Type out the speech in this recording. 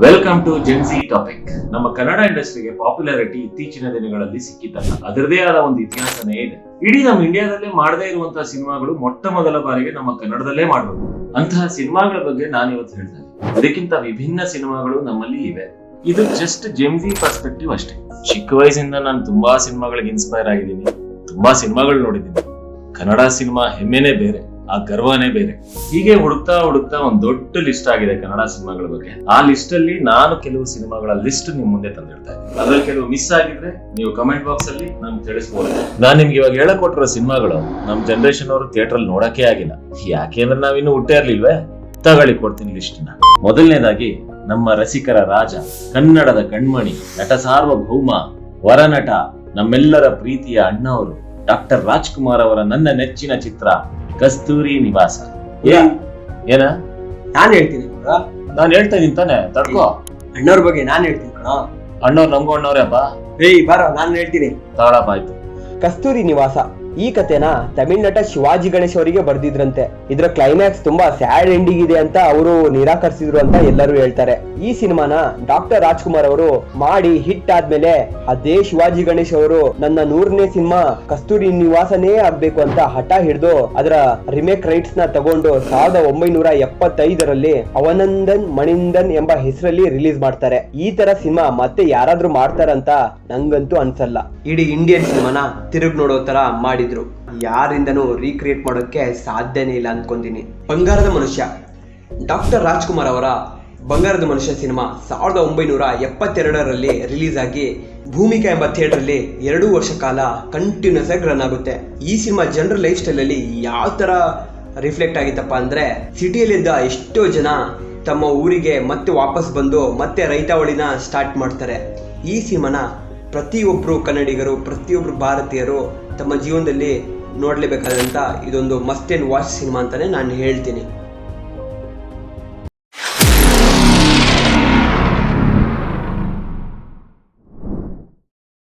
Welcome to Gen Z topic. ನಮ್ಮ ಕನ್ನಡ ಇಂಡಸ್ಟ್ರಿಗೆ popularity ಇತ್ತೀಚಿನ ದಿನಗಳಲ್ಲಿ ಸಿಕ್ಕಿದ್ದಲ್ಲ, ಅದರದೇ ಆದ ಒಂದು ಇತಿಹಾಸನೇ ಇದೆ. ಇಡೀ ನಮ್ಮ ಇಂಡಿಯಾದಲ್ಲೇ ಮಾಡದೇ ಇರುವಂತಹ ಸಿನಿಮಾಗಳು ಮೊಟ್ಟ ಮೊದಲ ಬಾರಿಗೆ ನಮ್ಮ ಕನ್ನಡದಲ್ಲೇ ಮಾಡಬೇಕು. ಅಂತಹ ಸಿನಿಮಾಗಳ ಬಗ್ಗೆ ನಾನು ಇವತ್ತು ಹೇಳ್ತೇನೆ. ಅದಕ್ಕಿಂತ ವಿಭಿನ್ನ ಸಿನಿಮಾಗಳು ನಮ್ಮಲ್ಲಿ ಇವೆ. ಇದು ಜಸ್ಟ್ ಜೆನ್ಸಿ ಪರ್ಸ್ಪೆಕ್ಟಿವ್ ಅಷ್ಟೇ. ಚಿಕ್ಕ ವಯಸ್ಸಿಂದ ನಾನು ತುಂಬಾ ಸಿನಿಮಾಗಳಿಗೆ ಇನ್ಸ್ಪೈರ್ ಆಗಿದ್ದೀನಿ, ತುಂಬಾ ಸಿನಿಮಾಗಳು ನೋಡಿದ್ದೀನಿ. ಕನ್ನಡ ಸಿನಿಮಾ ಹೆಮ್ಮೆನೇ ಬೇರೆ, ಆ ಗರ್ವನೇ ಬೇರೆ. ಹೀಗೆ ಹುಡುಕ್ತಾ ಒಂದು ದೊಡ್ಡ ಲಿಸ್ಟ್ ಆಗಿದೆ ಕನ್ನಡ ಸಿನಿಮಾಗಳ ಬಗ್ಗೆ. ಆ ಲಿಸ್ಟ್ ಅಲ್ಲಿ ನಾನು ಕೆಲವು ಸಿನಿಮಾಗಳ ಲಿಸ್ಟ್ ನಿಮ್ ಮುಂದೆ ತಂದಿರ್ತಾ ಇದ್ದೀನಿ. ಅದ್ರಲ್ಲಿ ಕೆಲವು ಮಿಸ್ ಆಗಿದ್ರೆ ನೀವು ಕಮೆಂಟ್ ಬಾಕ್ಸ್ ಅಲ್ಲಿ ನಮ್ಗೆ ತಿಳಿಸಬಹುದು. ನಾನ್ ನಿಮ್ಗೆ ಇವಾಗ ಹೇಳಕೊಟ್ಟಿರೋ ಸಿನಿಮಾಗಳು ನಮ್ ಜನರೇಷನ್ ಅವರು ಥಿಯೇಟರ್ ಅಲ್ಲಿ ನೋಡಕ್ಕೆ ಆಗಿಲ್ಲ. ಯಾಕೆಂದ್ರೆ ನಾವಿನ್ನು ಹುಟ್ಟೇ ಇರ್ಲಿಲ್ವೇ. ತಗೊಳ್ಳಿ, ಕೊಡ್ತೀನಿ ಲಿಸ್ಟ್ ನ. ಮೊದಲನೇದಾಗಿ ನಮ್ಮ ರಸಿಕರ ರಾಜ, ಕನ್ನಡದ ಕಣ್ಮಣಿ, ನಟ ಸಾರ್ವಭೌಮ, ವರನಟ, ನಮ್ಮೆಲ್ಲರ ಪ್ರೀತಿಯ ಅಣ್ಣವರು ಡಾಕ್ಟರ್ ರಾಜ್ಕುಮಾರ್ ಅವರ ನನ್ನ ನೆಚ್ಚಿನ ಚಿತ್ರ ಕಸ್ತೂರಿ ನಿವಾಸ. ಏನ ನಾನ್ ಹೇಳ್ತೀನಿ, ನಾನ್ ಹೇಳ್ತಾ ಇದೀನಿ ತಾನೆ, ತಡ್ಕೋ. ಅಣ್ಣವ್ರ ಬಗ್ಗೆ ನಾನ್ ಹೇಳ್ತೀನಿ ಕಣ. ಅಣ್ಣವ್ರು ನಮ್ಗೂ ಅಣ್ಣವ್ರೆ ಅಪ್ಪ. ಬಾರೋ, ನಾನ್ ಹೇಳ್ತೀನಿ. ತಗೊಳಪ್ಪ, ಆಯ್ತು. ಕಸ್ತೂರಿ ನಿವಾಸ ಈ ಕಥೆನ ತಮಿಳ್ ನಟ ಶಿವಾಜಿ ಗಣೇಶ್ ಅವರಿಗೆ ಬರ್ದಿದ್ರಂತೆ. ಇದರ ಕ್ಲೈಮ್ಯಾಕ್ಸ್ ತುಂಬಾ ಸ್ಯಾಡ್ ಎಂಡಿಂಗ್ ಇದೆ ಅಂತ ಅವರು ನಿರಾಕರಿಸಿದ್ರು ಅಂತ ಎಲ್ಲರೂ ಹೇಳ್ತಾರೆ. ಈ ಸಿನಿಮಾನ ಡಾಕ್ಟರ್ ರಾಜ್ಕುಮಾರ್ ಅವರು ಮಾಡಿ ಹಿಟ್ ಆದ್ಮೇಲೆ ಅದೇ ಶಿವಾಜಿ ಗಣೇಶ್ ಅವರು ನನ್ನ 100ನೇ ಸಿನಿಮಾ ಕಸ್ತೂರಿ ನಿವಾಸನೇ ಆಗ್ಬೇಕು ಅಂತ ಹಠ ಹಿಡಿದು ಅದರ ರಿಮೇಕ್ ರೈಟ್ಸ್ ನ ತಗೊಂಡು 1975ರಲ್ಲಿ ಅವನಂದನ್ ಮಣಿಂದನ್ ಎಂಬ ಹೆಸರಲ್ಲಿ ರಿಲೀಸ್ ಮಾಡ್ತಾರೆ. ಈ ತರ ಸಿನಿಮಾ ಮತ್ತೆ ಯಾರಾದ್ರೂ ಮಾಡ್ತಾರಂತ ನಂಗಂತೂ ಅನ್ಸಲ್ಲ. ಇಡೀ ಇಂಡಿಯನ್ ಸಿನಿಮಾನ ತಿರುಗ್ ನೋಡೋ ತರ ಮಾಡಿದ್ರು. ಯಾರಿಂದನೂ ರೀಕ್ರಿಯೇಟ್ ಮಾಡೋಕೆ ಸಾಧ್ಯನೇ ಇಲ್ಲ ಅನ್ಕೊಂತೀನಿ. ಬಂಗಾರದ ಮನುಷ್ಯ, ಡಾಕ್ಟರ್ ರಾಜ್ಕುಮಾರ್ ಅವರ ಬಂಗಾರದ ಮನುಷ್ಯ ಸಿನಿಮಾ 1972ರಲ್ಲಿ ರಿಲೀಸ್ ಆಗಿ ಭೂಮಿಕಾ ಎಂಬ ಥಿಯೇಟರ್ ಅಲ್ಲಿ 2 ವರ್ಷ ಕಾಲ ಕಂಟಿನ್ಯೂಸ್ ಆಗಿ ರನ್ ಆಗುತ್ತೆ. ಈ ಸಿನಿಮಾ ಜನರ ಲೈಫ್ ಸ್ಟೈಲ್ ಅಲ್ಲಿ ಯಾವ ತರ ರಿಫ್ಲೆಕ್ಟ್ ಆಗಿತ್ತಪ್ಪ ಅಂದ್ರೆ, ಸಿಟಿಯಲ್ಲಿದ್ದ ಎಷ್ಟೋ ಜನ ತಮ್ಮ ಊರಿಗೆ ಮತ್ತೆ ವಾಪಸ್ ಬಂದು ಮತ್ತೆ ರೈತಾವಳಿನ ಸ್ಟಾರ್ಟ್ ಮಾಡ್ತಾರೆ. ಈ ಸಿನಿಮಾನ ಪ್ರತಿಯೊಬ್ರು ಕನ್ನಡಿಗರು, ಪ್ರತಿಯೊಬ್ರು ಭಾರತೀಯರು ತಮ್ಮ ಜೀವನದಲ್ಲಿ ನೋಡ್ಲೇಬೇಕಾದಂತ ಇದೊಂದು ಮಸ್ಟ್ ಅಂಡ್ ವಾಚ್ ಸಿನಿಮಾ ಅಂತಾನೆ ನಾನು ಹೇಳ್ತೀನಿ.